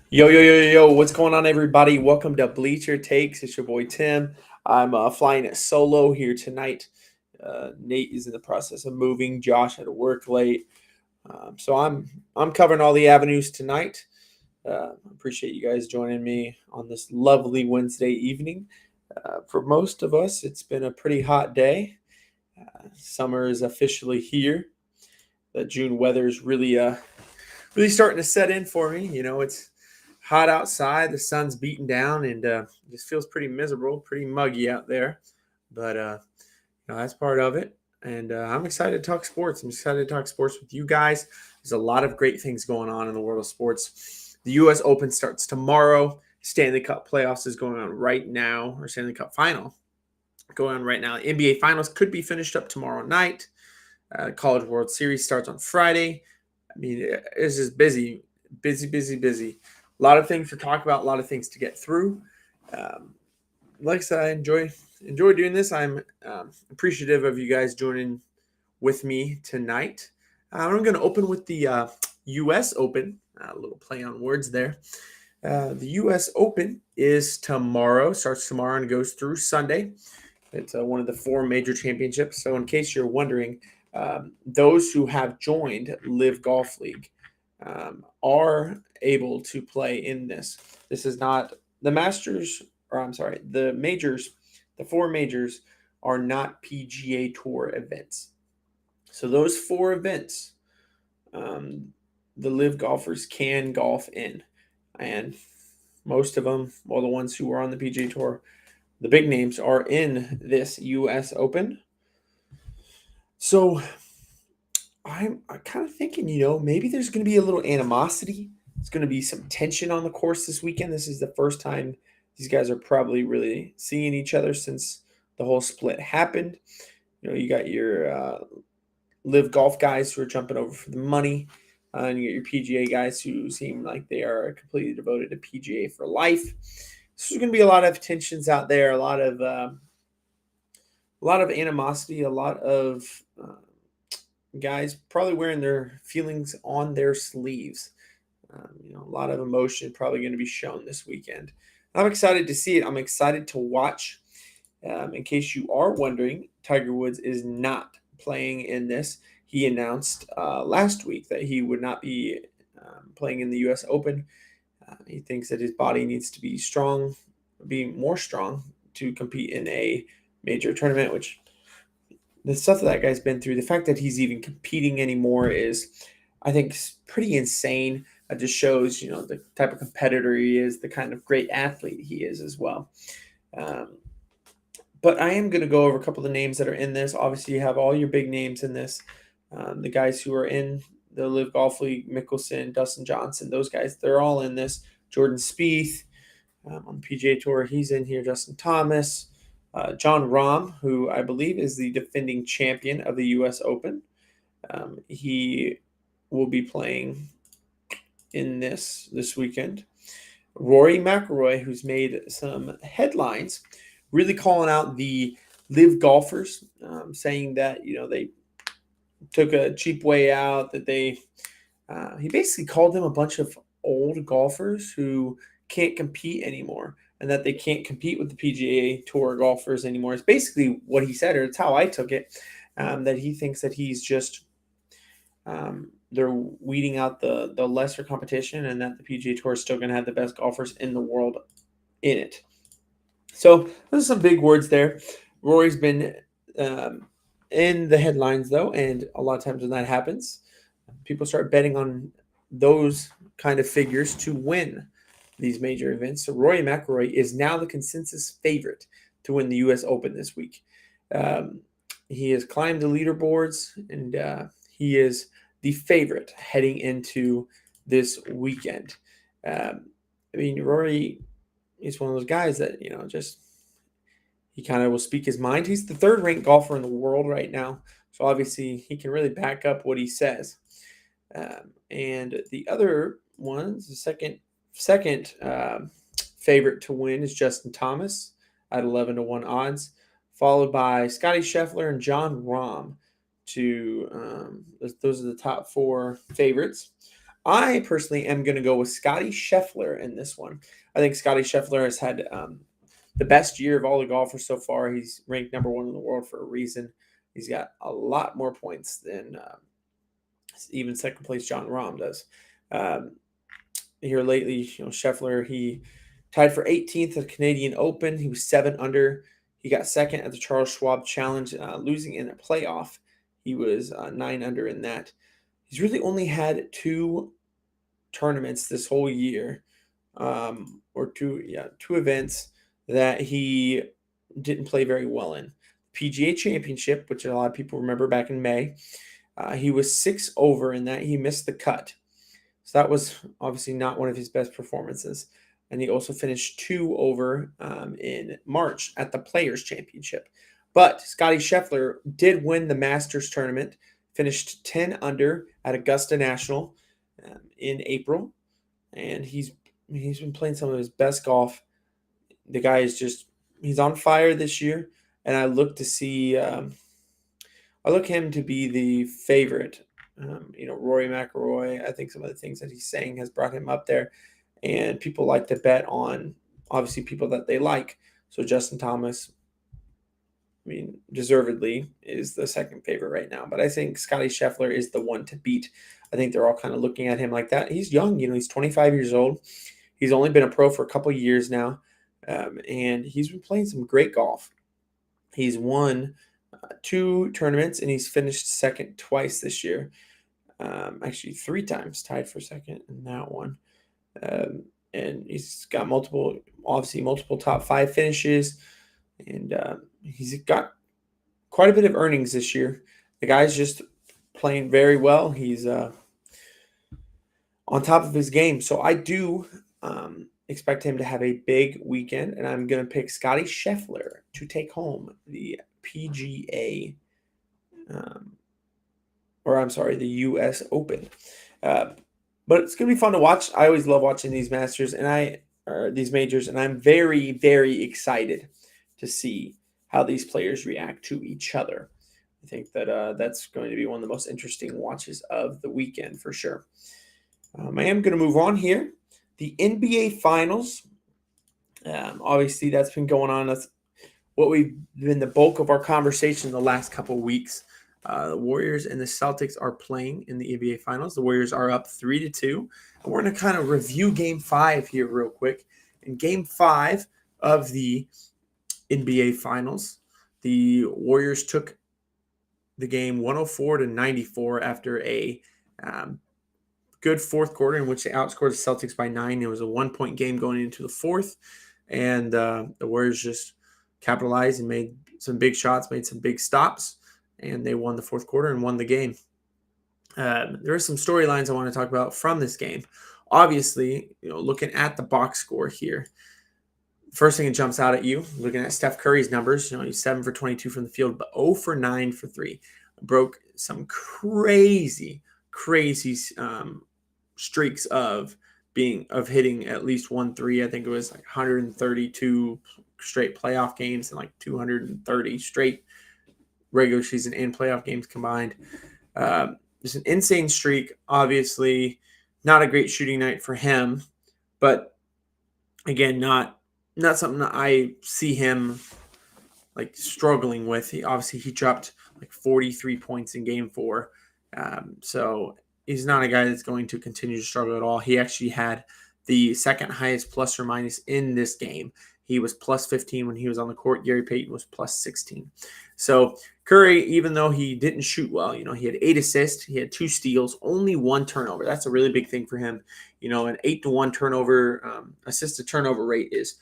Yo, yo, yo, yo, yo, what's going on, everybody? Welcome to Bleacher Takes. It's your boy Tim. I'm flying it solo here tonight. Nate is in the process of moving. Josh had to work late. So I'm covering all the avenues tonight. Appreciate you guys joining me on this lovely Wednesday evening. For most of us, it's been a pretty hot day. Summer is officially here. The June weather is really starting to set in for me. It's hot outside, the sun's beating down, and it just feels pretty miserable, pretty muggy out there. But that's part of it. And I'm excited to talk sports. I'm excited to talk sports with you guys. There's a lot of great things going on in the world of sports. The U.S. Open starts tomorrow. Stanley Cup playoffs is going on right now, or Stanley Cup final going on right now. NBA finals could be finished up tomorrow night. College World Series starts on Friday. I mean, it's just busy, busy, busy, busy. A lot of things to talk about, a lot of things to get through. Um, like I said, I enjoy doing this. I'm appreciative of you guys joining with me tonight. I'm going to open with the U.S. Open. A little play on words there. The U.S. Open is tomorrow, starts tomorrow and goes through Sunday. It's one of the four major championships. So, in case you're wondering, those who have joined Live Golf League are able to play in this. This is not the Masters, or I'm sorry, the majors. The four majors are not PGA Tour events. So those four events, um, the Live golfers can golf in, and most of them, well, the ones who are on the PGA Tour, the big names are in this U.S. Open. So I'm kind of thinking, maybe there's going to be a little animosity. There's going to be some tension on the course this weekend. This is the first time these guys are probably really seeing each other since the whole split happened. You got your Live Golf guys who are jumping over for the money, and you got your PGA guys who seem like they are completely devoted to PGA for life. So there's going to be a lot of tensions out there, a lot of animosity, a lot of guys probably wearing their feelings on their sleeves. A lot of emotion probably going to be shown this weekend. I'm excited to see it. I'm excited to watch. In case you are wondering, Tiger Woods is not playing in this. He announced last week that he would not be playing in the U.S. Open. He thinks that his body needs to be strong, be more strong to compete in a major tournament, which the stuff that guy's been through, the fact that he's even competing anymore is, I think, pretty insane. It just shows, the type of competitor he is, the kind of great athlete he is as well. Um, but I am going to go over a couple of the names that are in this. Obviously, you have all your big names in this. The guys who are in the Live Golf League, Mickelson, Dustin Johnson, those guys, they're all in this. Jordan Spieth on the PGA Tour, he's in here. Justin Thomas, John Rahm, who I believe is the defending champion of the U.S. Open. He will be playing in this weekend. Rory McIlroy, who's made some headlines, really calling out the Live golfers, saying that they took a cheap way out. That he basically called them a bunch of old golfers who can't compete anymore, and that they can't compete with the PGA Tour golfers anymore. It's basically what he said, or it's how I took it. That he thinks that he's just they're weeding out the lesser competition, and that the PGA Tour is still going to have the best golfers in the world in it. So those are some big words there. Rory's been um, in the headlines though, and a lot of times when that happens, people start betting on those kind of figures to win these major events. So Rory McIlroy is now the consensus favorite to win the U.S. Open this week. Um, he has climbed the leaderboards, and he is the favorite heading into this weekend. I mean, Rory is one of those guys that just he kind of will speak his mind. He's the third ranked golfer in the world right now, so obviously he can really back up what he says. And the other ones, the second favorite to win is Justin Thomas at 11-1 odds, followed by Scotty Scheffler and John Rahm. Those are the top four favorites. I personally am going to go with Scotty Scheffler in this one. I think Scotty Scheffler has had the best year of all the golfers so far. He's ranked number one in the world for a reason. He's got a lot more points than even second place John Rahm does. Um, Here lately, Scheffler, he tied for 18th at the Canadian Open. He was 7 under. He got second at the Charles Schwab Challenge, losing in a playoff. He was 9 under in that. He's really only had 2 tournaments this whole year, or two events that he didn't play very well in. PGA Championship, which a lot of people remember back in May, he was 6 over in that. He missed the cut. So that was obviously not one of his best performances. And he also finished 2 over in March at the Players Championship. But Scotty Scheffler did win the Masters tournament, finished 10 under at Augusta National in April. And he's been playing some of his best golf. The guy is he's on fire this year. And I look to see, I look him to be the favorite. Rory McIlroy, I think some of the things that he's saying has brought him up there. And people like to bet on, obviously, people that they like. So Justin Thomas, deservedly is the second favorite right now. But I think Scotty Scheffler is the one to beat. I think they're all kind of looking at him like that. He's young, he's 25 years old. He's only been a pro for a couple of years now. And he's been playing some great golf. He's won 2 tournaments, and he's finished second twice this year. Actually 3 times, tied for second in that one. And he's got multiple top 5 finishes, and he's got quite a bit of earnings this year. The guy's just playing very well. He's on top of his game. So I do expect him to have a big weekend, and I'm going to pick Scotty Scheffler to take home the PGA, the U.S. Open. But it's going to be fun to watch. I always love watching these Masters these majors, and I'm very, very excited to see how these players react to each other. I think that that's going to be one of the most interesting watches of the weekend for sure. I am going to move on here. The NBA Finals. Obviously, that's been going on. That's what we've been the bulk of our conversation the last couple of weeks. The Warriors and the Celtics are playing in the NBA Finals. The Warriors are up 3-2. And we're going to kind of review Game 5 here real quick. In Game 5 of the NBA Finals, the Warriors took the game 104-94 after a good fourth quarter in which they outscored the Celtics by 9. It was a 1-point game going into the fourth. And the Warriors just capitalized and made some big shots, made some big stops. And they won the fourth quarter and won the game. There are some storylines I want to talk about from this game. Obviously, looking at the box score here, first thing that jumps out at you, looking at Steph Curry's numbers, he's 7 for 22 from the field, but 0 for 9 for 3. Broke some crazy streaks of hitting at least 1 3. I think it was like 132 straight playoff games and like 230 straight regular season and playoff games combined. Just an insane streak. Obviously, not a great shooting night for him, but again, not something that I see him like struggling with. He dropped like 43 points in Game 4, so he's not a guy that's going to continue to struggle at all. He actually had the second highest plus or minus in this game. He was plus 15 when he was on the court. Gary Payton was plus 16. So Curry, even though he didn't shoot well, he had 8 assists, he had 2 steals, only 1 turnover. That's a really big thing for him. An 8-to-1 turnover, assist to turnover rate is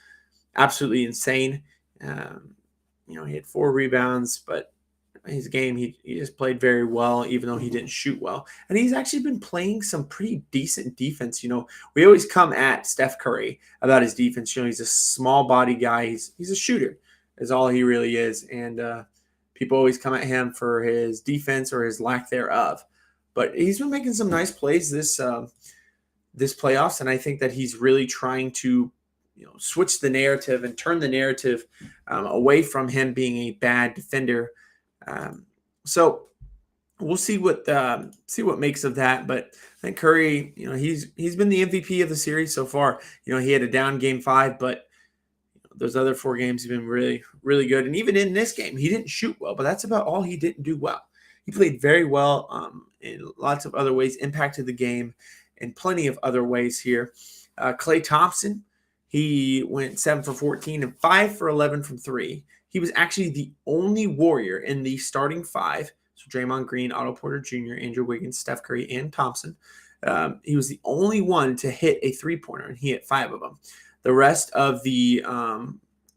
absolutely insane. He had 4 rebounds, but his game, he just played very well, even though he didn't shoot well. And he's actually been playing some pretty decent defense. We always come at Steph Curry about his defense. He's a small body guy. He's a shooter is all he really is. And people always come at him for his defense or his lack thereof. But he's been making some nice plays this playoffs. And I think that he's really trying to switch the narrative and turn the narrative away from him being a bad defender. So we'll see what makes of that. But I think Curry, he's been the MVP of the series so far. He had a down game 5, but those other 4 games have been really, really good. And even in this game, he didn't shoot well, but that's about all he didn't do well. He played very well in lots of other ways, impacted the game in plenty of other ways here. Klay Thompson, he went 7 for 14 and 5 for 11 from 3. He was actually the only Warrior in the starting 5. So Draymond Green, Otto Porter Jr., Andrew Wiggins, Steph Curry, and Thompson. He was the only one to hit a 3-pointer, and he hit 5 of them. The rest of the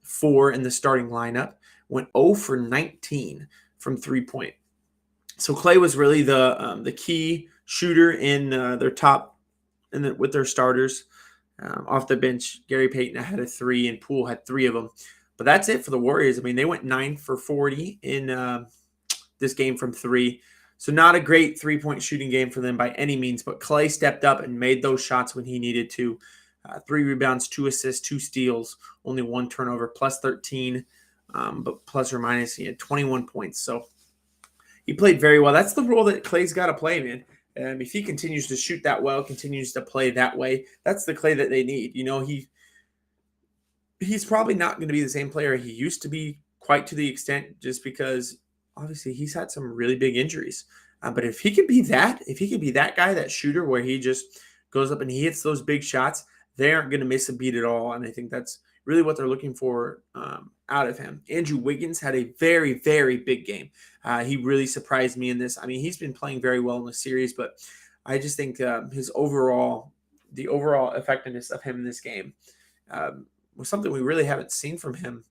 4 in the starting lineup went 0 for 19 from 3-point. So Klay was really the key shooter in their top with their starters. Off the bench, Gary Payton had a 3, and Poole had 3 of them. But that's it for the Warriors. I mean, they went 9 for 40 in this game from 3. So not a great 3-point shooting game for them by any means, but Klay stepped up and made those shots when he needed to. 3 rebounds, 2 assists, 2 steals, only 1 turnover, plus 13, but plus or minus, he had 21 points. So he played very well. That's the role that Klay's got to play, man. If he continues to shoot that well, continues to play that way, that's the Klay that they need. He's probably not going to be the same player he used to be quite to the extent, just because obviously he's had some really big injuries. But if he can be that guy, that shooter where he just goes up and he hits those big shots, they aren't going to miss a beat at all. And I think that's really what they're looking for out of him. Andrew Wiggins had a very, very big game. He really surprised me in this. I mean, he's been playing very well in the series, but I just think the overall effectiveness of him in this game was something we really haven't seen from him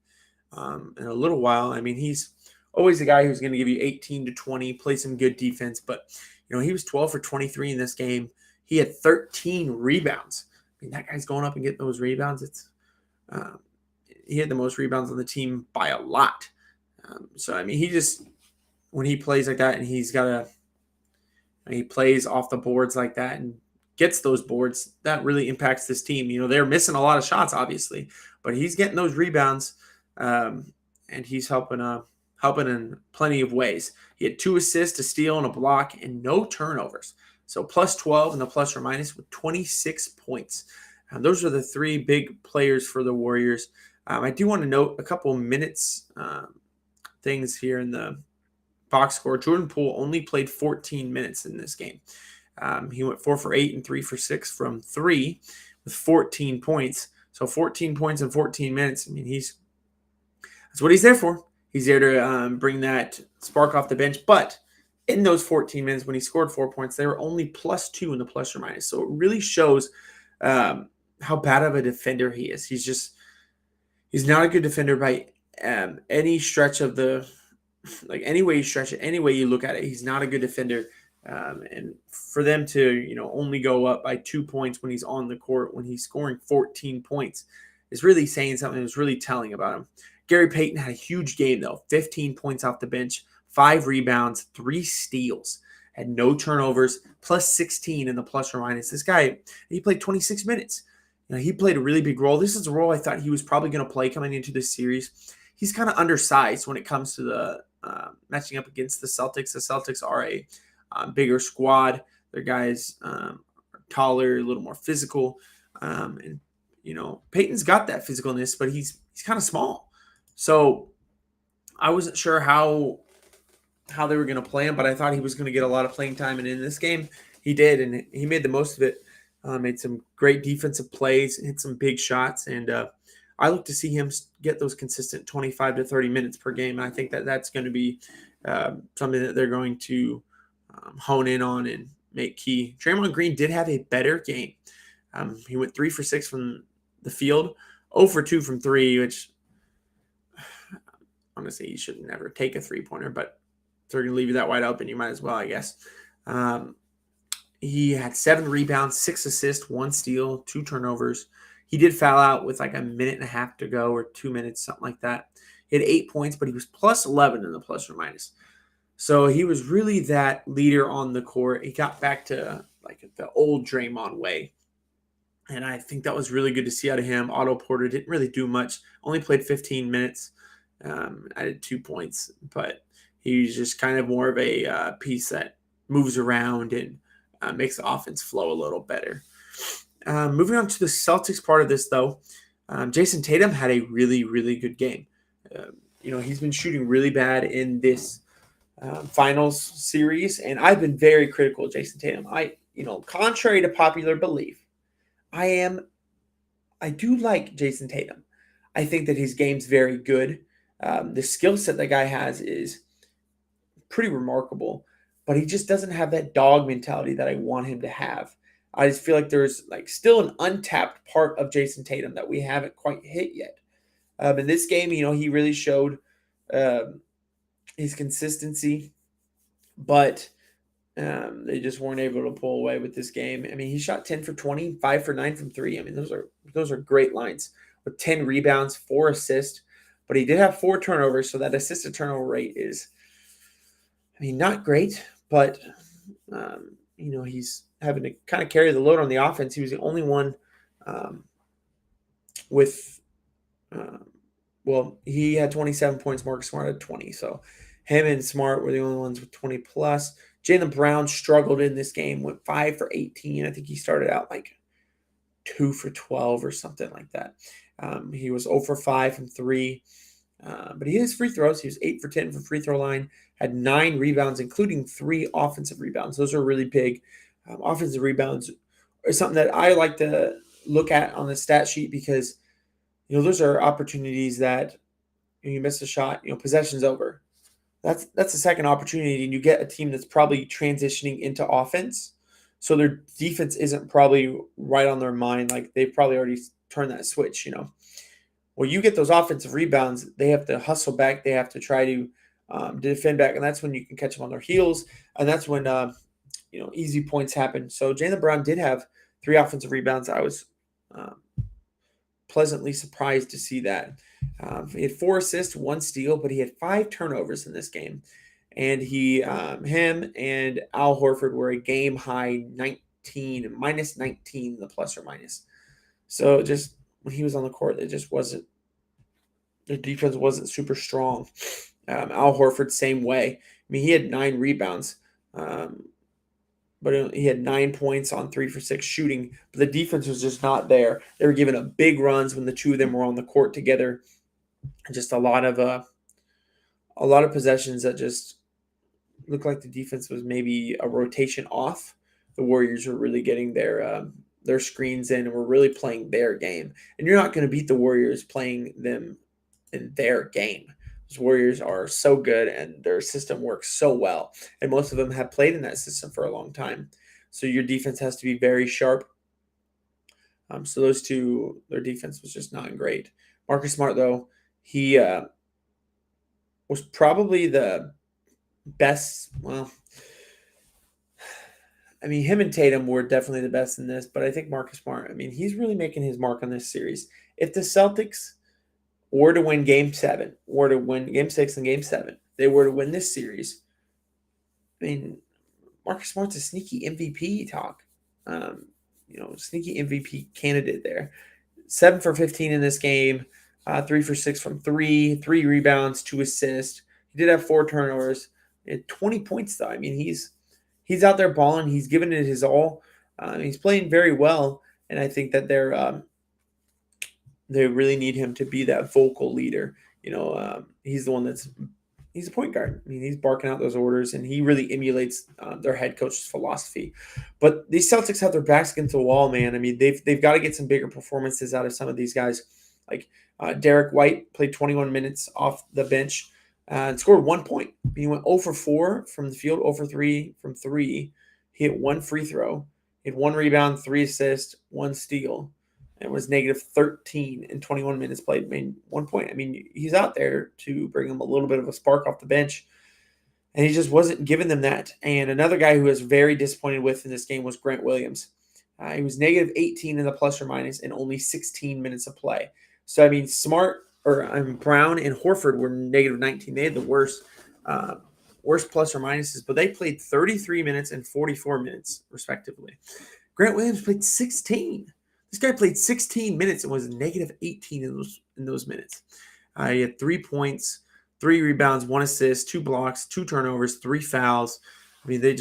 in a little while. I mean, he's always a guy who's going to give you 18 to 20, play some good defense, but he was 12 for 23 in this game. He had 13 rebounds. I mean, that guy's going up and getting those rebounds. He had the most rebounds on the team by a lot. So I mean, when he plays like that, and he plays off the boards like that and gets those boards, that really impacts this team. They're missing a lot of shots, obviously, but he's getting those rebounds, and he's helping in plenty of ways. He had 2 assists, a steal, and a block, and no turnovers. So plus 12 in the plus or minus with 26 points. Those are the 3 big players for the Warriors. I do want to note a couple minutes things here in the box score. Jordan Poole only played 14 minutes in this game. He went 4 for 8 and 3 for 6 from 3 with 14 points. So 14 points in 14 minutes. I mean, that's what he's there for. He's there to bring that spark off the bench. But in those 14 minutes, when he scored 4 points, they were only plus 2 in the plus or minus. So it really shows how bad of a defender he is. He's not a good defender by any stretch of any way you stretch it, any way you look at it. He's not a good defender. And for them to, only go up by 2 points when he's on the court, when he's scoring 14 points, is really saying something. It's really telling about him. Gary Payton had a huge game, though. 15 points off the bench, 5 rebounds, 3 steals, had no turnovers, plus 16 in the plus or minus. This guy, he played 26 minutes. He played a really big role. This is a role I thought he was probably going to play coming into this series. He's kind of undersized when it comes to the matching up against the Celtics. The Celtics are a bigger squad. Their guys are taller, a little more physical. And Peyton's got that physicalness, but he's kind of small. So I wasn't sure how they were going to play him, but I thought he was going to get a lot of playing time. And in this game, he did, and he made the most of it. Made some great defensive plays, hit some big shots, and I look to see him get those consistent 25 to 30 minutes per game. And I think that's going to be something that they're going to hone in on and make key. Draymond Green did have a better game. He went 3 for 6 from the field, 0 for 2 from 3, which honestly, you should never take a 3-pointer, but if they're going to leave you that wide open, you might as well, I guess. He had 7 rebounds, 6 assists, 1 steal, 2 turnovers. He did foul out with like a minute and a half to go, or 2 minutes, something like that. He had 8 points, but he was plus 11 in the plus or minus. So he was really that leader on the court. He got back to like the old Draymond way. And I think that was really good to see out of him. Otto Porter didn't really do much, only played 15 minutes. I did 2 points, but He's just kind of more of a piece that moves around and makes the offense flow a little better. Moving on to the Celtics part of this, though, Jason Tatum had a really, really good game. He's been shooting really bad in this finals series, and I've been very critical of Jason Tatum. Contrary to popular belief, I do like Jason Tatum. I think that his game's very good. The skill set that guy has is pretty remarkable, but he just doesn't have that dog mentality that I want him to have. I just feel like there's still an untapped part of Jason Tatum that we haven't quite hit yet. In this game, he really showed his consistency, but they just weren't able to pull away with this game. I mean, he shot 10 for 20, 5 for 9 from 3. I mean, those are great lines with 10 rebounds, 4 assists, but he did have 4 turnovers, so that assist to turnover rate is, not great, but he's having to kind of carry the load on the offense. He was the only one he had 27 points. Marcus Smart had 20, so him and Smart were the only ones with 20 plus. Jaylen Brown struggled in this game, went 5 for 18. I think he started out 2 for 12 or something like that. He was 0 for 5 from 3. But he hit his free throws. He was 8 for 10 from free throw line, had 9 rebounds, including 3 offensive rebounds. Those are really big. Offensive rebounds are something that I like to look at on the stat sheet because, those are opportunities that you miss a shot, possession's over. That's the second opportunity, and you get a team that's probably transitioning into offense. So their defense isn't probably right on their mind. They've probably already turned that switch, Well, you get those offensive rebounds, they have to hustle back. They have to try to defend back, and that's when you can catch them on their heels, and that's when easy points happen. So Jaylen Brown did have 3 offensive rebounds. I was pleasantly surprised to see that. He had 4 assists, 1 steal, but he had 5 turnovers in this game, and him and Al Horford were a game high minus 19, the plus or minus. So just when he was on the court, the defense wasn't super strong. Al Horford, same way. He had 9 rebounds, but he had 9 points on 3 for 6 shooting. But the defense was just not there. They were giving up big runs when the two of them were on the court together. Just a lot of possessions that just looked like the defense was maybe a rotation off. The Warriors were really getting their screens in and were really playing their game. And you're not going to beat the Warriors playing them in their game. Those Warriors are so good and their system works so well. And most of them have played in that system for a long time. So your defense has to be very sharp. So those two, their defense was just not great. Marcus Smart, though, he was probably the best. Well, him and Tatum were definitely the best in this, but I think Marcus Smart, he's really making his mark on this series. If the Celtics were to win Game 7, were to win Game 6 and Game 7, they were to win this series, Marcus Smart's a sneaky MVP talk. Sneaky MVP candidate there. 7 for 15 in this game, 3 for 6 from 3, 3 rebounds, 2 assists. He did have 4 turnovers. He had 20 points, though. He's out there balling. He's giving it his all. He's playing very well, and I think that they really need him to be that vocal leader. He's the one he's a point guard. He's barking out those orders, and he really emulates their head coach's philosophy. But these Celtics have their backs against the wall, man. They've got to get some bigger performances out of some of these guys. Derek White played 21 minutes off the bench and scored 1 point. He went 0 for 4 from the field, 0 for 3 from 3. He hit 1 free throw. He had 1 rebound, 3 assists, 1 steal. And was negative 13 in 21 minutes played. 1 point. He's out there to bring them a little bit of a spark off the bench. And he just wasn't giving them that. And another guy who was very disappointed with in this game was Grant Williams. He was negative 18 in the plus or minus in only 16 minutes of play. So, Brown and Horford were negative 19. They had the worst plus or minuses, but they played 33 minutes and 44 minutes, respectively. Grant Williams played 16. This guy played 16 minutes and was negative 18 in those minutes. He had 3 points, 3 rebounds, 1 assist, 2 blocks, 2 turnovers, 3 fouls. I mean, they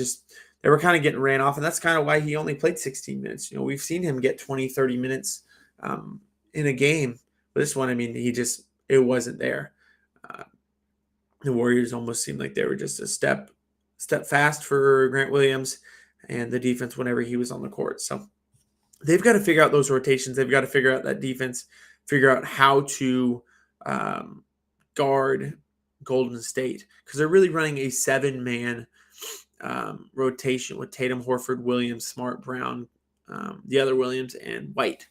were kind of getting ran off, and that's kind of why he only played 16 minutes. We've seen him get 20, 30 minutes in a game. But this one, I mean, it wasn't there. Uh, the Warriors almost seemed like they were just a step fast for Grant Williams and the defense whenever he was on the court. So they've got to figure out those rotations. They've got to figure out that defense, figure out how to guard Golden State, because they're really running a 7-man rotation with Tatum, Horford, Williams, Smart, Brown, the other Williams, and White.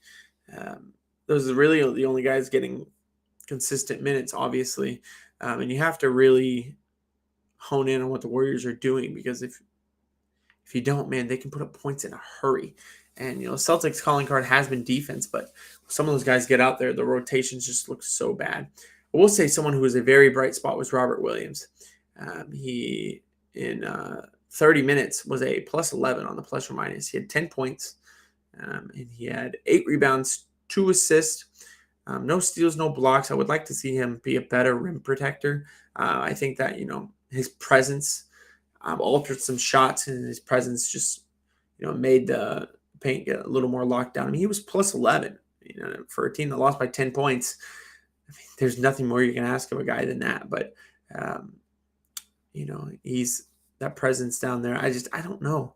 Those are really the only guys getting consistent minutes, obviously. And you have to really hone in on what the Warriors are doing, because if you don't, man, they can put up points in a hurry. And, Celtics calling card has been defense, but some of those guys get out there, the rotations just look so bad. I will say someone who was a very bright spot was Robert Williams. He, in 30 minutes, was a plus 11 on the plus or minus. He had 10 points, and he had 8 rebounds, 2 assists, no steals, no blocks. I would like to see him be a better rim protector. I think that, his presence altered some shots, and his presence just, made the paint get a little more locked down. I mean, he was plus 11, for a team that lost by 10 points. I mean, there's nothing more you can ask of a guy than that. But, he's that presence down there. I don't know.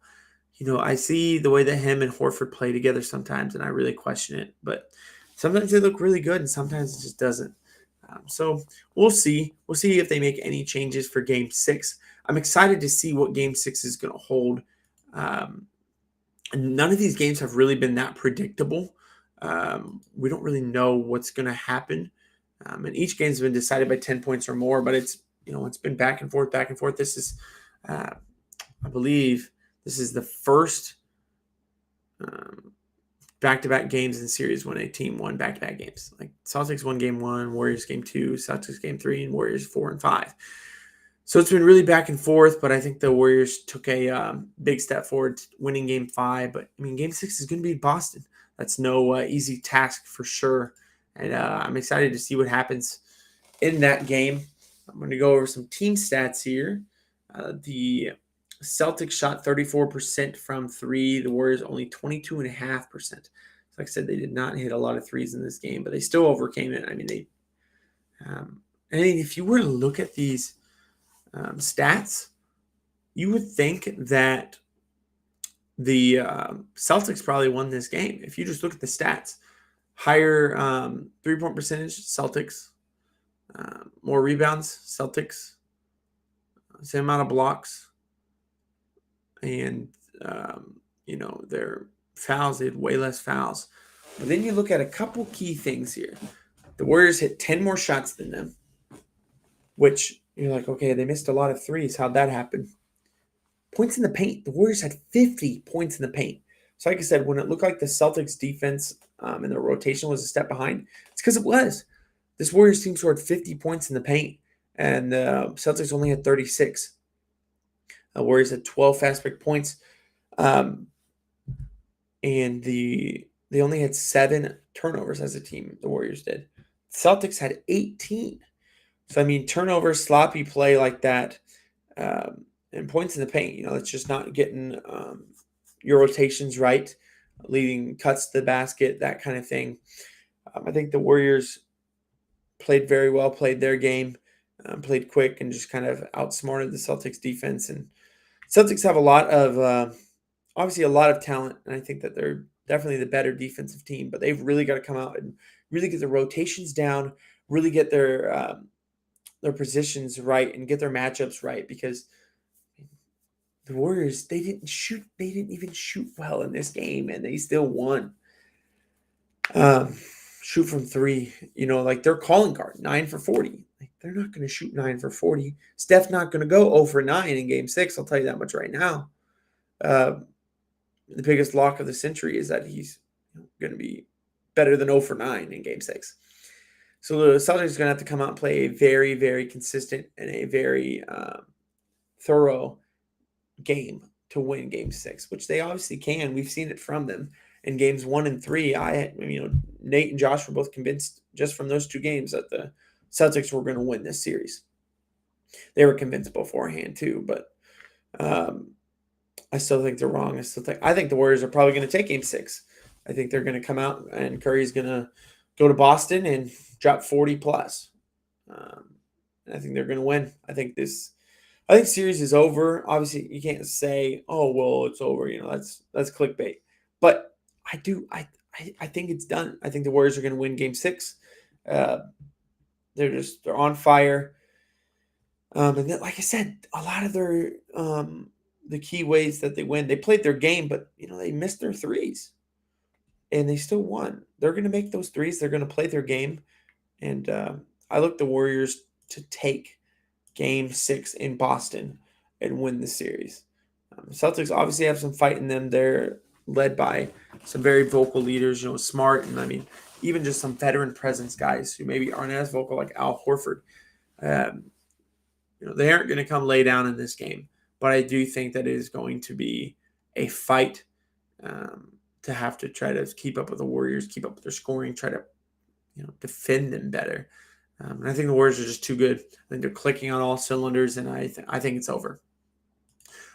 I see the way that him and Horford play together sometimes, and I really question it. But sometimes they look really good, and sometimes it just doesn't. So we'll see. We'll see if they make any changes for Game 6. I'm excited to see what Game 6 is going to hold. None of these games have really been that predictable. We don't really know what's going to happen. And each game's been decided by 10 points or more, but it's been back and forth, back and forth. This is, I believe, this is the first back-to-back games in series when a team won back-to-back games. Like Celtics won Game 1, Warriors Game 2, Celtics Game 3, and Warriors 4 and 5. So it's been really back and forth, but I think the Warriors took a big step forward, winning Game 5. But, I mean, Game 6 is going to be Boston. That's no easy task for sure. And I'm excited to see what happens in that game. I'm going to go over some team stats here. The Celtics shot 34% from 3. The Warriors only 22.5%. So like I said, they did not hit a lot of threes in this game, but they still overcame it. I mean, if you were to look at these stats, you would think that the Celtics probably won this game. If you just look at the stats, higher 3-point percentage, Celtics. More rebounds, Celtics. Same amount of blocks. And, their fouls, they had way less fouls. But then you look at a couple key things here. The Warriors hit 10 more shots than them, which you're like, okay, they missed a lot of threes. How'd that happen? Points in the paint. The Warriors had 50 points in the paint. So like I said, when it looked like the Celtics defense and their rotation was a step behind, it's because it was. This Warriors team scored 50 points in the paint, and the Celtics only had 36. The Warriors had 12 fast break points, and they only had 7 turnovers as a team, the Warriors did. Celtics had 18. So, I mean, turnovers, sloppy play like that, and points in the paint, it's just not getting your rotations right, leading cuts to the basket, that kind of thing. I think the Warriors played very well, played their game, played quick, and just kind of outsmarted the Celtics defense. And Celtics have obviously a lot of talent, and I think that they're definitely the better defensive team, but they've really got to come out and really get the rotations down, really get their positions right, and get their matchups right, because the Warriors, they didn't even shoot well in this game, and they still won. Shoot from 3, like their calling card, 9 for 40. Like, they're not going to shoot 9 for 40. Steph's not going to go 0 for 9 in Game 6. I'll tell you that much right now. The biggest lock of the century is that he's going to be better than 0 for 9 in Game 6. So the Celtics are going to have to come out and play a very, very consistent and a very thorough game to win Game 6, which they obviously can. We've seen it from them. In Games 1 and 3, Nate and Josh were both convinced just from those 2 games that the Celtics were going to win this series. They were convinced beforehand too, but um, I still think they're wrong. I think the Warriors are probably going to take Game 6. I think they're going to come out and Curry's going to go to Boston and drop 40 plus. Um, and I think they're going to win. I think series is over. Obviously, you can't say, "Oh, well, it's over." That's clickbait. But I think it's done. I think the Warriors are going to win Game 6. Uh, they're on fire. And then, like I said, a lot of their the key ways that they win, they played their game, but they missed their threes, and they still won. They're going to make those threes. They're going to play their game, and I look the Warriors to take Game 6 in Boston and win the series. Celtics obviously have some fight in them. They're led by some very vocal leaders, Smart, and I mean, even just some veteran presence guys who maybe aren't as vocal, like Al Horford. Um, they aren't going to come lay down in this game, but I do think that it is going to be a fight to have to try to keep up with the Warriors, keep up with their scoring, try to defend them better. And I think the Warriors are just too good. I think they're clicking on all cylinders, and I think it's over.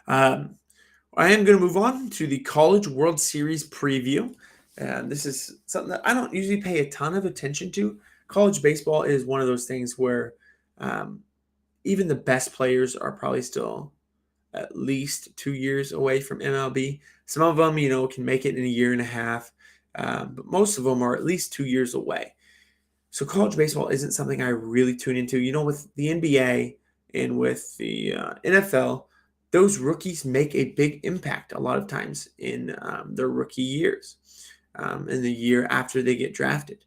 I am going to move on to the College World Series preview. This is something that I don't usually pay a ton of attention to. College baseball is one of those things where even the best players are probably still at least 2 years away from MLB. Some of them, can make it in a year and a half, but most of them are at least 2 years away. So college baseball isn't something I really tune into. With the NBA and with the NFL, those rookies make a big impact a lot of times in their rookie years, in the year after they get drafted.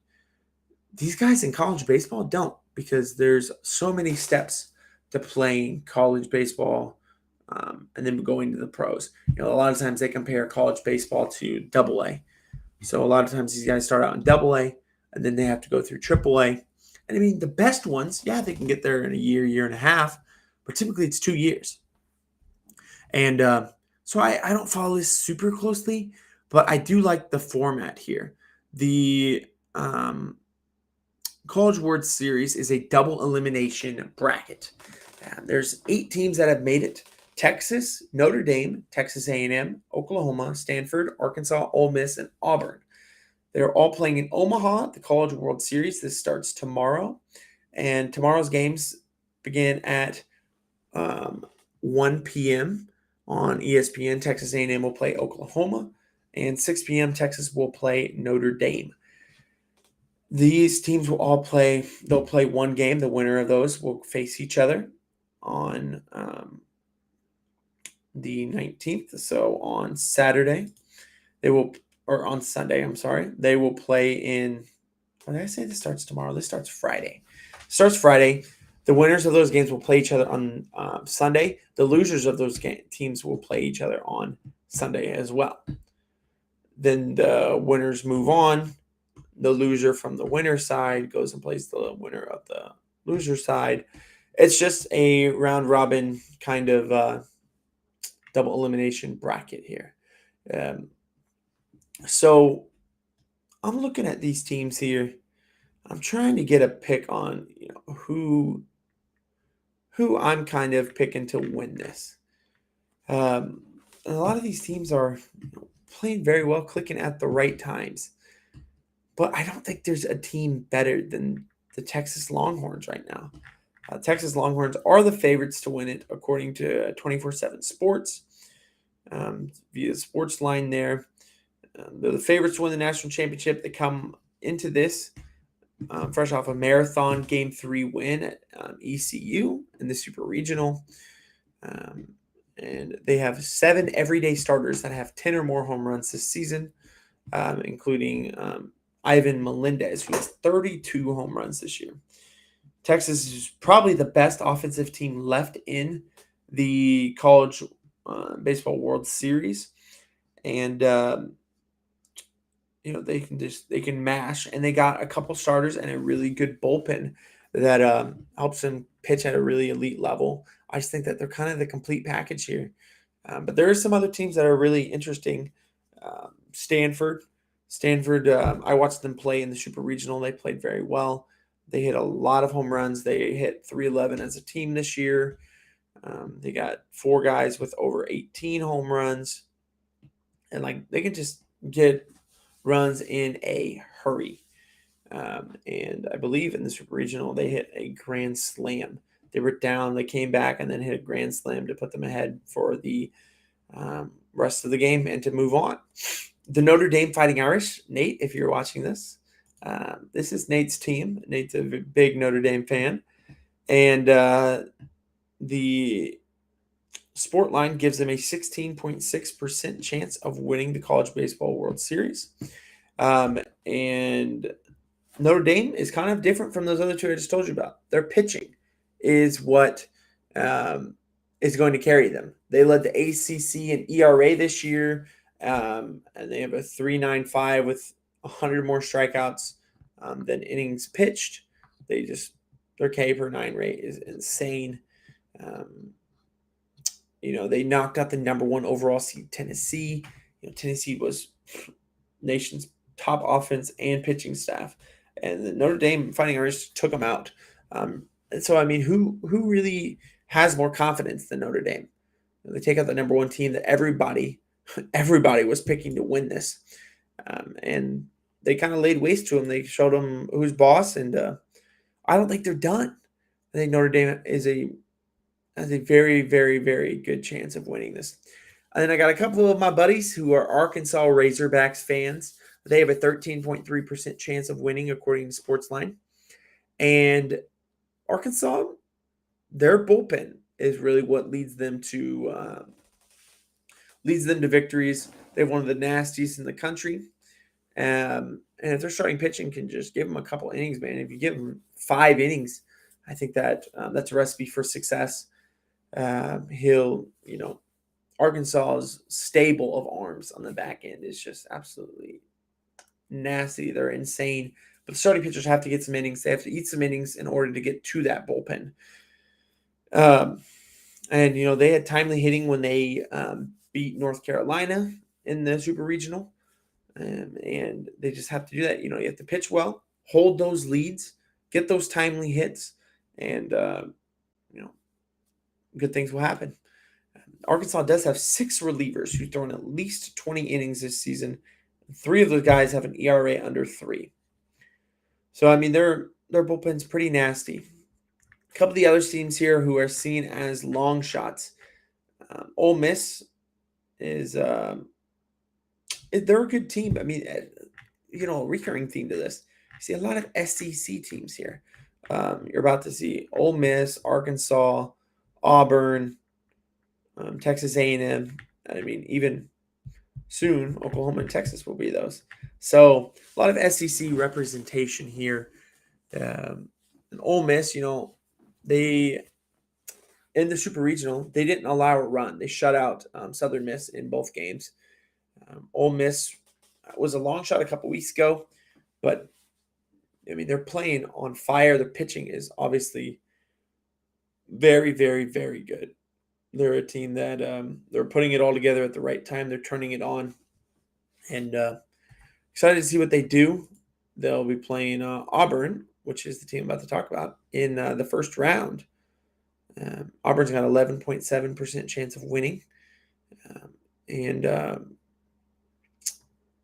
These guys in college baseball don't, because there's so many steps to playing college baseball and then going to the pros. A lot of times they compare college baseball to Double A. So a lot of times these guys start out in Double A, and then they have to go through Triple A. And I mean, the best ones, yeah, they can get there in a year and a half, but typically it's 2 years. And so I don't follow this super closely, but I do like the format here. The College World Series is a double elimination bracket. There's 8 teams that have made it. Texas, Notre Dame, Texas A&M, Oklahoma, Stanford, Arkansas, Ole Miss, and Auburn. They're all playing in Omaha, the College World Series. This starts tomorrow. And tomorrow's games begin at 1 p.m. on ESPN. Texas A&M will play Oklahoma. And 6 p.m. Texas will play Notre Dame. These teams will all play. They'll play one game. The winner of those will face each other on the 19th. So on Saturday, on Sunday, I'm sorry, they will play in. What did I say? This starts tomorrow. This starts Friday. The winners of those games will play each other on Sunday. The losers of those teams will play each other on Sunday as well. Then the winners move on. The loser from the winner side goes and plays the winner of the loser side. It's just a round robin kind of double elimination bracket here. So I'm looking at these teams here. I'm trying to get a pick on who I'm kind of picking to win this. And a lot of these teams are playing very well, clicking at the right times. But I don't think there's a team better than the Texas Longhorns right now. Texas Longhorns are the favorites to win it, according to 24/7 Sports. Via the sports line there. They're the favorites to win the national championship. They come into this fresh off a marathon Game 3 win at ECU in the Super Regional. And they have 7 everyday starters that have 10 or more home runs this season, including Ivan Melendez, who has 32 home runs this year. Texas is probably the best offensive team left in the College Baseball World Series. And they can mash, and they got a couple starters and a really good bullpen that helps them pitch at a really elite level. I just think that they're kind of the complete package here. But there are some other teams that are really interesting. Stanford, I watched them play in the Super Regional. They played very well. They hit a lot of home runs. They hit 311 as a team this year. They got 4 guys with over 18 home runs, and like they can just get runs in a hurry. And I believe in the Super Regional they hit a grand slam. They were down, they came back, and then hit a grand slam to put them ahead for the rest of the game and to move on. The Notre Dame Fighting Irish, Nate, if you're watching this, this is Nate's team. Nate's a big Notre Dame fan, and the Sport line gives them a 16.6% chance of winning the College Baseball World Series. And Notre Dame is kind of different from those other two I just told you about. Their pitching is what is going to carry them. They led the ACC in ERA this year, and they have a 3.95 with 100 more strikeouts than innings pitched. Their K per 9 rate is insane. They knocked out the number 1 overall seed, Tennessee. Tennessee was nation's top offense and pitching staff, and the Notre Dame Fighting Irish took them out. And so, I mean, who really has more confidence than Notre Dame? They take out the number 1 team that everybody was picking to win this, and they kind of laid waste to them. They showed them who's boss, and I don't think they're done. I think Notre Dame has a very, very, very good chance of winning this. And then I got a couple of my buddies who are Arkansas Razorbacks fans. They have a 13.3% chance of winning, according to Sportsline. And Arkansas, their bullpen is really what leads them to victories. They have one of the nastiest in the country. And if their starting pitching can just give them a couple innings, man, if you give them 5 innings, I think that's a recipe for success. Arkansas's stable of arms on the back end is just absolutely nasty. They're insane. But the starting pitchers have to get some innings. They have to eat some innings in order to get to that bullpen. They had timely hitting when they beat North Carolina in the Super Regional. And they just have to do that. You have to pitch well, hold those leads, get those timely hits, and good things will happen. Arkansas does have 6 relievers who've thrown at least 20 innings this season. 3 of those guys have an ERA under 3. So, I mean, their bullpen's pretty nasty. A couple of the other teams here who are seen as long shots. Ole Miss is they're a good team. I mean, a recurring theme to this. You see a lot of SEC teams here. You're about to see Ole Miss, Arkansas, Auburn, Texas A&M. I mean, even soon, Oklahoma and Texas will be those. So a lot of SEC representation here. And Ole Miss, they in the Super Regional, they didn't allow a run. They shut out Southern Miss in both games. Ole Miss was a long shot a couple weeks ago, but I mean, they're playing on fire. Their pitching is obviously very, very, very good. They're a team that they're putting it all together at the right time. They're turning it on, and excited to see what they do. They'll be playing Auburn, which is the team I'm about to talk about, in the first round. Auburn's got 11.7% chance of winning, and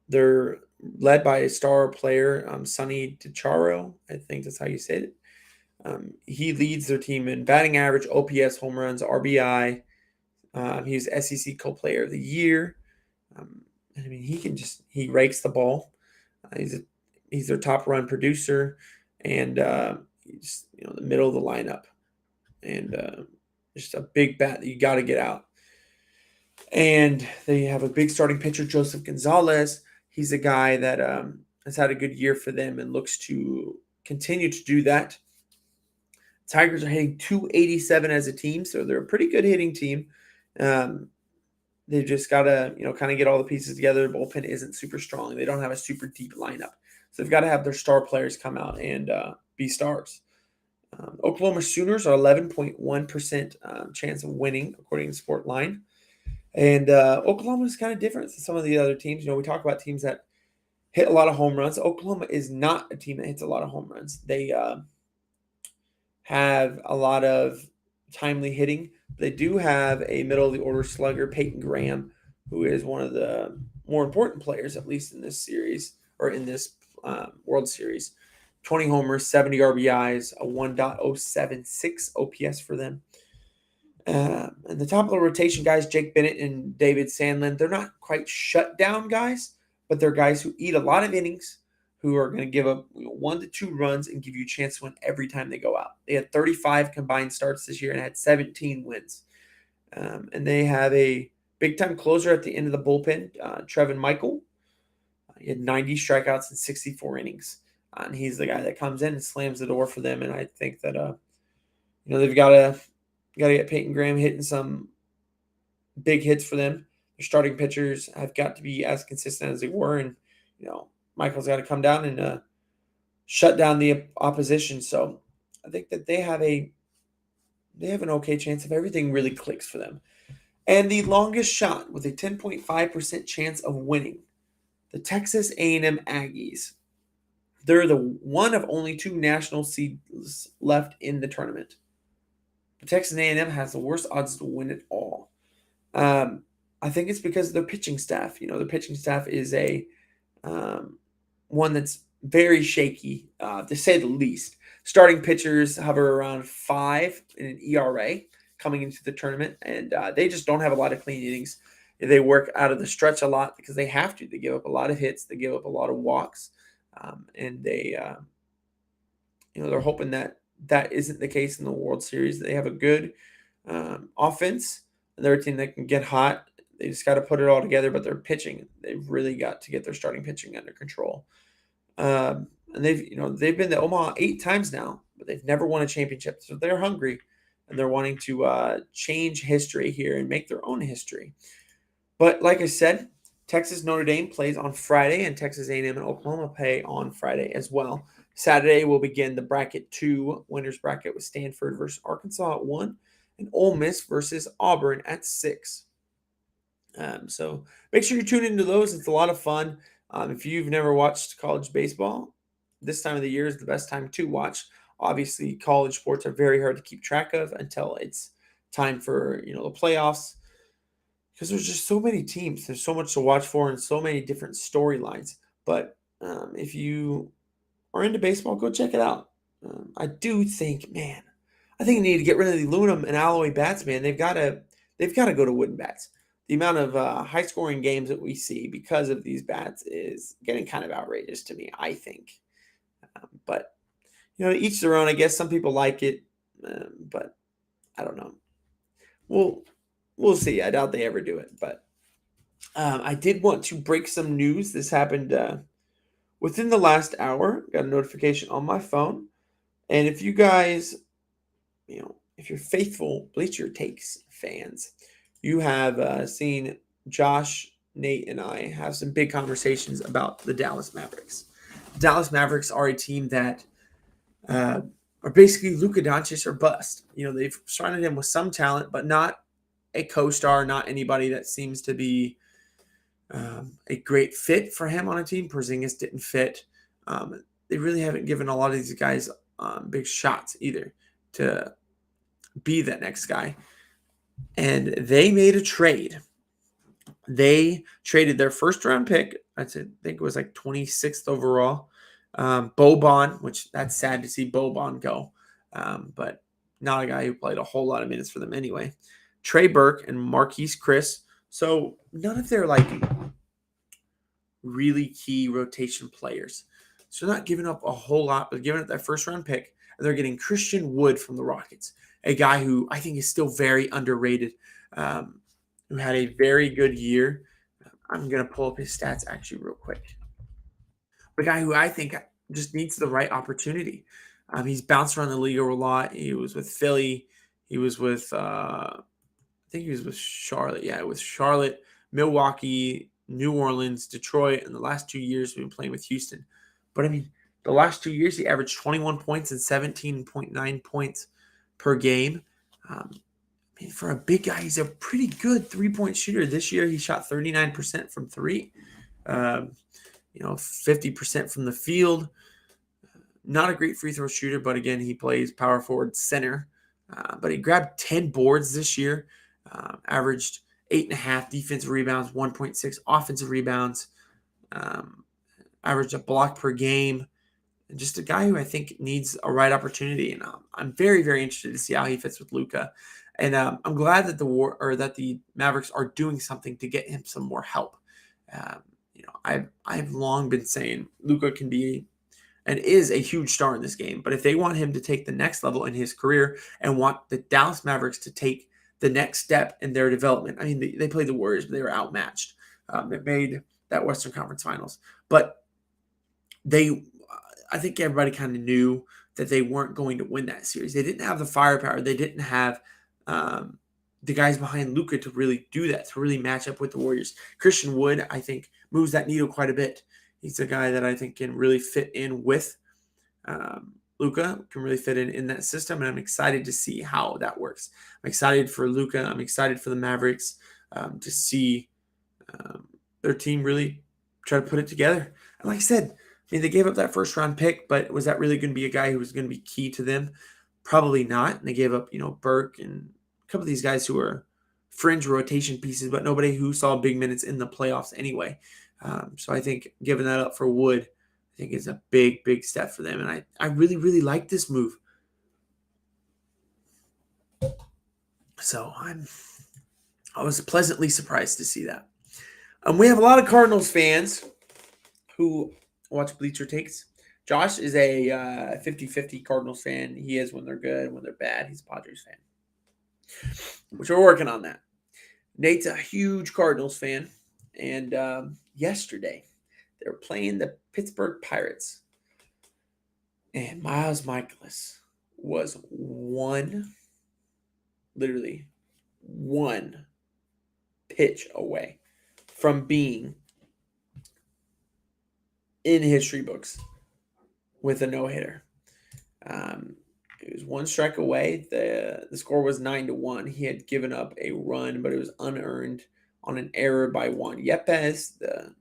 they're led by a star player, Sonny DiChiaro. I think that's how you say it. He leads their team in batting average, OPS, home runs, RBI. He's SEC Co-Player of the Year. I mean, he rakes the ball. He's their top run producer, and he's the middle of the lineup, and just a big bat that you got to get out. And they have a big starting pitcher, Joseph Gonzalez. He's a guy that has had a good year for them and looks to continue to do that. Tigers are hitting 287 as a team, so they're a pretty good hitting team. They've just got to, kind of get all the pieces together. The bullpen isn't super strong. They don't have a super deep lineup. So they've got to have their star players come out and be stars. Oklahoma Sooners are 11.1% chance of winning, according to Sportline. And Oklahoma is kind of different than some of the other teams. We talk about teams that hit a lot of home runs. Oklahoma is not a team that hits a lot of home runs. They have a lot of timely hitting. They do have a middle of the order slugger, Peyton Graham, who is one of the more important players, at least in this series or in this World Series. 20 homers, 70 RBIs, a 1.076 OPS for them. And the top of the rotation guys, Jake Bennett and David Sandlin, they're not quite shut down guys, but they're guys who eat a lot of innings, who are going to give up 1 to 2 runs and give you a chance to win every time they go out. They had 35 combined starts this year and had 17 wins. And they have a big-time closer at the end of the bullpen, Trevin Michael. He had 90 strikeouts in 64 innings. And he's the guy that comes in and slams the door for them. And I think that they've got to get Peyton Graham hitting some big hits for them. Their starting pitchers have got to be as consistent as they were, and Michael's got to come down and shut down the opposition. So I think that they have an okay chance if everything really clicks for them. And the longest shot with a 10.5% chance of winning, the Texas A&M Aggies. They're the one of only 2 national seeds left in the tournament. But Texas A&M has the worst odds to win it all. I think it's because of their pitching staff. Their pitching staff is a one that's very shaky, to say the least. Starting pitchers hover around 5 in an ERA coming into the tournament, and they just don't have a lot of clean innings. They work out of the stretch a lot because they have to. They give up a lot of hits. They give up a lot of walks, and they're hoping that isn't the case in the World Series. They have a good offense, and they're a team that can get hot. They just got to put it all together, but their pitching, they've really got to get their starting pitching under control. And they've been to Omaha 8 times now, but they've never won a championship. So they're hungry, and they're wanting to change history here and make their own history. But like I said, Texas Notre Dame plays on Friday, and Texas A&M and Oklahoma play on Friday as well. Saturday will begin the bracket 2 winners bracket with Stanford versus Arkansas at 1 and Ole Miss versus Auburn at 6. So make sure you tune into those. It's a lot of fun. If you've never watched college baseball, this time of the year is the best time to watch. Obviously, college sports are very hard to keep track of until it's time for the playoffs, because there's just so many teams. There's so much to watch for and so many different storylines. But if you are into baseball, go check it out. I do think, I think you need to get rid of the aluminum and alloy bats, man. They've got to go to wooden bats. The amount of high-scoring games that we see because of these bats is getting kind of outrageous to me, I think. But to each their own. I guess some people like it, but I don't know. We'll see. I doubt they ever do it. But I did want to break some news. This happened within the last hour. Got a notification on my phone. And if you guys, if you're faithful Bleacher Takes fans, you have seen Josh, Nate, and I have some big conversations about the Dallas Mavericks. The Dallas Mavericks are a team that are basically Luka Doncic or bust. They've surrounded him with some talent, but not a co-star, not anybody that seems to be a great fit for him on a team. Porzingis didn't fit. They really haven't given a lot of these guys big shots either to be that next guy. And they made a trade. They traded their first-round pick. I think it was like 26th overall. Boban, which that's sad to see Boban go, but not a guy who played a whole lot of minutes for them anyway. Trey Burke and Marquise Chris. So none of their really key rotation players. So they're not giving up a whole lot, but giving up that first-round pick. And they're getting Christian Wood from the Rockets, a guy who I think is still very underrated, who had a very good year. I'm going to pull up his stats actually real quick. A guy who I think just needs the right opportunity. He's bounced around the league a lot. He was with Philly. He was with, I think he was with Charlotte. Yeah, with Charlotte, Milwaukee, New Orleans, Detroit, and the last 2 years we've been playing with Houston. But the last 2 years he averaged 21 points and 17.9 points per game. For a big guy, he's a pretty good three-point shooter. This year he shot 39% from three. 50% from the field. Not a great free throw shooter, but again, he plays power forward center. But he grabbed 10 boards this year, averaged 8.5 defensive rebounds, 1.6 offensive rebounds, um, averaged a block per game. And just a guy who I think needs a right opportunity. And I'm very, very interested to see how he fits with Luka. And I'm glad that the Mavericks are doing something to get him some more help. Um, I've long been saying Luka can be and is a huge star in this game. But if they want him to take the next level in his career and want the Dallas Mavericks to take the next step in their development, I mean, they played the Warriors, but they were outmatched. They made that Western Conference Finals. But I think everybody kind of knew that they weren't going to win that series. They didn't have the firepower. They didn't have the guys behind Luka to really do that, to really match up with the Warriors. Christian Wood, I think, moves that needle quite a bit. He's a guy that I think can really fit in with Luka, can really fit in that system, and I'm excited to see how that works. I'm excited for Luka. I'm excited for the Mavericks to see their team really try to put it together. And like I said, I mean, they gave up that first round pick, but was that really going to be a guy who was going to be key to them? Probably not. And they gave up, Burke and a couple of these guys who were fringe rotation pieces, but nobody who saw big minutes in the playoffs anyway. So I think giving that up for Wood, I think is a big, big step for them. And I really, really like this move. So I was pleasantly surprised to see that. We have a lot of Cardinals fans who watch Bleacher Takes. Josh is a 50-50 Cardinals fan. He is when they're good, when they're bad. He's a Padres fan, which we're working on that. Nate's a huge Cardinals fan. And yesterday, they were playing the Pittsburgh Pirates. And Miles Mikolas was literally one pitch away from being in history books with a no-hitter. It was one strike away. The score was 9-1. He had given up a run, but it was unearned on an error by Juan Yepes, the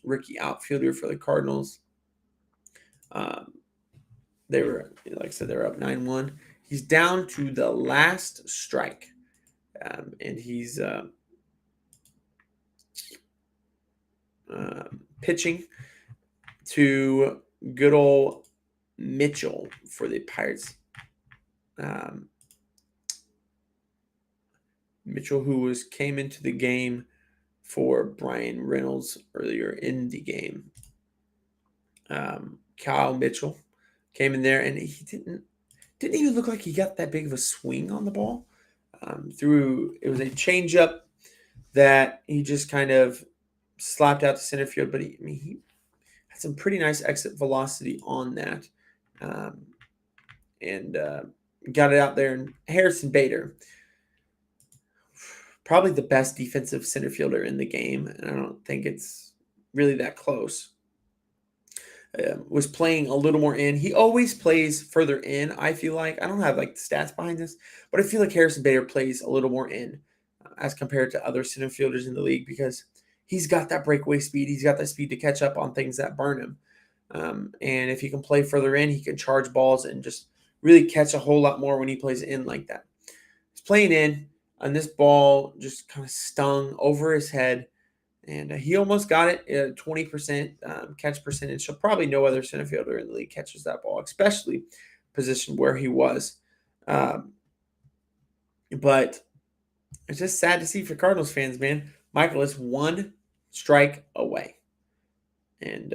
rookie outfielder for the Cardinals. They were, like I said, they were up 9-1. He's down to the last strike, and he's pitching to good old Mitchell for the Pirates. Mitchell, who came into the game for Brian Reynolds earlier in the game. Kyle Mitchell came in there, and he didn't even look like he got that big of a swing on the ball. It was a changeup that he just kind of slapped out to center field, but he had some pretty nice exit velocity on that, and got it out there. And Harrison Bader, probably the best defensive center fielder in the game, and I don't think it's really that close. Was playing a little more in. He always plays further in, I feel like. I don't have the stats behind this, but I feel like Harrison Bader plays a little more in as compared to other center fielders in the league because he's got that breakaway speed. He's got that speed to catch up on things that burn him. And if he can play further in, he can charge balls and just really catch a whole lot more when he plays in like that. He's playing in, and this ball just kind of stung over his head. And he almost got it at 20% catch percentage. So probably no other center fielder in the league catches that ball, especially positioned where he was. But it's just sad to see for Cardinals fans, man. Mikolas one strike away. And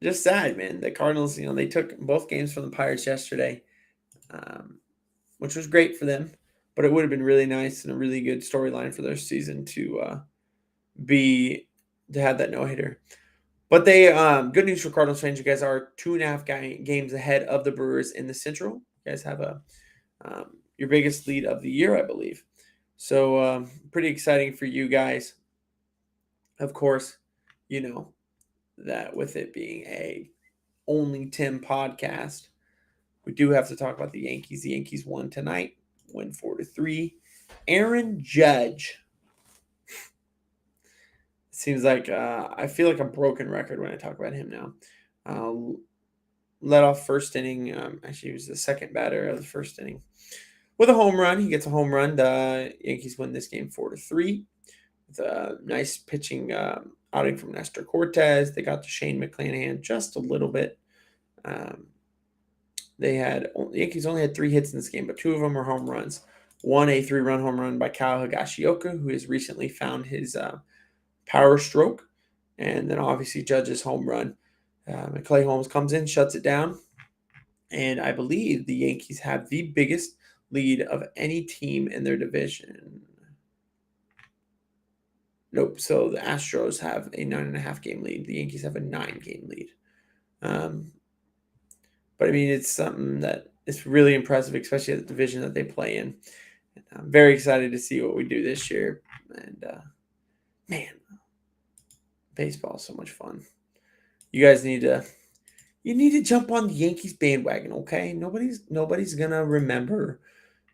just sad, man. The Cardinals, they took both games from the Pirates yesterday, which was great for them. But it would have been really nice and a really good storyline for their season to have that no-hitter. But they good news for Cardinals fans. You guys are 2.5 games ahead of the Brewers in the Central. You guys have your biggest lead of the year, I believe. So pretty exciting for you guys. Of course, you know that with it being a Only Tim podcast, we do have to talk about the Yankees. The Yankees won tonight, win 4-3. Aaron Judge. Seems like I feel like a broken record when I talk about him now. led off first inning. Actually, he was the second batter of the first inning with a home run. He gets a home run. The Yankees win this game 4-3 with a nice pitching outing from Nestor Cortez. They got to Shane McClanahan just a little bit. The Yankees only had 3 hits in this game, but 2 of them were home runs. One, a 3-run home run by Kyle Higashioka, who has recently found his power stroke. And then obviously Judge's home run. Clay Holmes comes in, shuts it down. And I believe the Yankees have the biggest lead of any team in their division. Nope. So the Astros have a 9.5 game lead. The Yankees have a 9-game lead. But I mean, it's something that is really impressive, especially at the division that they play in. And I'm very excited to see what we do this year. And man, baseball is so much fun. You guys need to jump on the Yankees bandwagon, okay? Nobody's gonna remember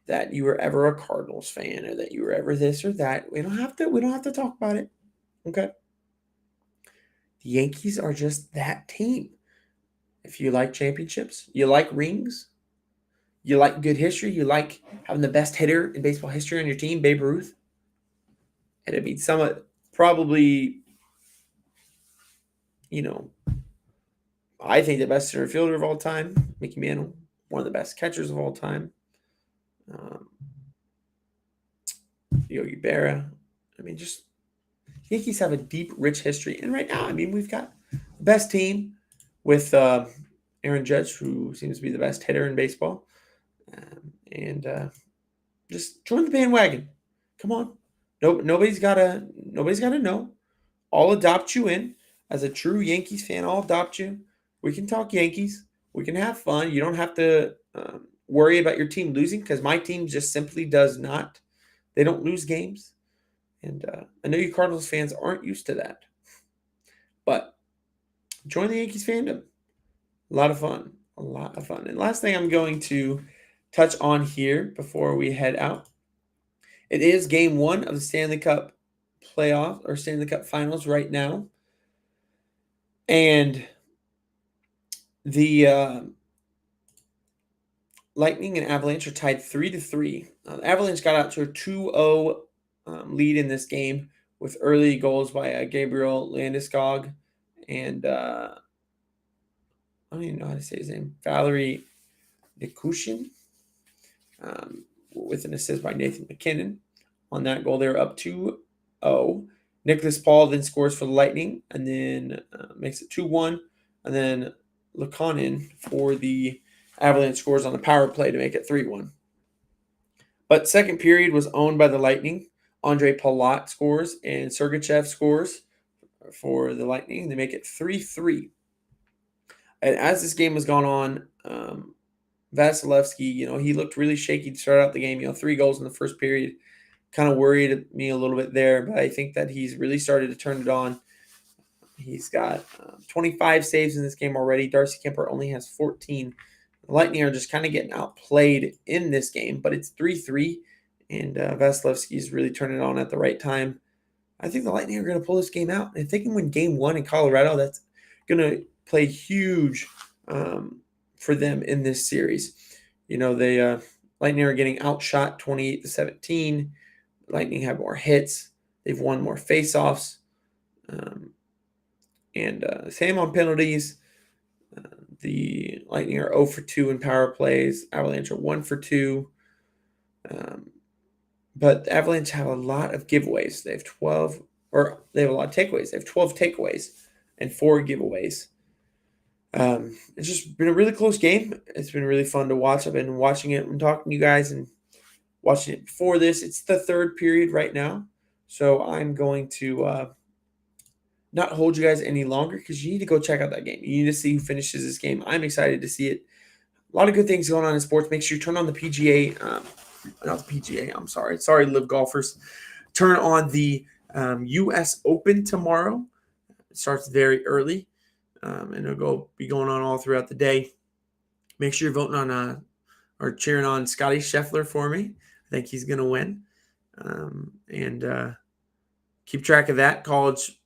that you were ever a Cardinals fan or that you were ever this or that. We don't have to talk about it. Okay. The Yankees are just that team. If you like championships, you like rings, you like good history, you like having the best hitter in baseball history on your team, Babe Ruth. And I mean, probably, I think the best center fielder of all time, Mickey Mantle, one of the best catchers of all time. Yogi Berra. I mean, just Yankees have a deep, rich history. And right now, I mean, we've got the best team with Aaron Judge, who seems to be the best hitter in baseball. Just join the bandwagon. Come on. Nobody's gotta know. I'll adopt you in. As a true Yankees fan, I'll adopt you. We can talk Yankees. We can have fun. You don't have to worry about your team losing because my team just simply does not. They don't lose games. And I know you Cardinals fans aren't used to that. But join the Yankees fandom. A lot of fun. And last thing I'm going to touch on here before we head out. It is game 1 of the Stanley Cup playoff or Stanley Cup finals right now. And the Lightning and Avalanche are tied 3-3. Avalanche got out to a 2-0 lead in this game with early goals by Gabriel Landeskog and I don't even know how to say his name, Valerie Nikushin, with an assist by Nathan McKinnon. On that goal, they were up 2-0. Nicholas Paul then scores for the Lightning and then makes it 2-1. And then Luukkonen for the Avalanche scores on the power play to make it 3-1. But second period was owned by the Lightning. Andre Palat scores and Sergachev scores for the Lightning. They make it 3-3. And as this game has gone on, Vasilevsky, he looked really shaky to start out the game. 3 goals in the first period. Kind of worried me a little bit there, but I think that he's really started to turn it on. He's got 25 saves in this game already. Darcy Kemper only has 14. The Lightning are just kind of getting outplayed in this game, but it's 3-3, and Vasilevsky is really turning it on at the right time. I think the Lightning are going to pull this game out. And if they can win game 1 in Colorado, that's going to play huge for them in this series. The Lightning are getting outshot 28-17. Lightning have more hits. They've won more faceoffs. Same on penalties. The Lightning are 0 for 2 in power plays. Avalanche are 1 for 2. But the Avalanche have a lot of giveaways. They have a lot of takeaways. They have 12 takeaways and 4 giveaways. It's just been a really close game. It's been really fun to watch. I've been watching it and talking to you guys and watching it before this. It's the third period right now. So I'm going to not hold you guys any longer because you need to go check out that game. You need to see who finishes this game. I'm excited to see it. A lot of good things going on in sports. Make sure you turn on the PGA. Not the PGA, I'm sorry. Sorry, live golfers. Turn on the U.S. Open tomorrow. It starts very early. And it'll be going on all throughout the day. Make sure you're voting on or cheering on Scotty Scheffler for me. I think he's going to win. Keep track of that. College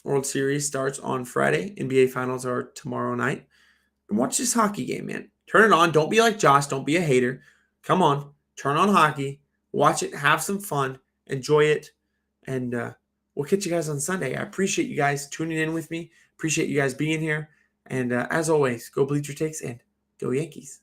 World Series starts on Friday. NBA Finals are tomorrow night. and watch this hockey game, man. Turn it on. Don't be like Josh. Don't be a hater. Come on. Turn on hockey. Watch it. Have some fun. Enjoy it. And we'll catch you guys on Sunday. I appreciate you guys tuning in with me. Appreciate you guys being here. And as always, go Bleacher Takes and go Yankees.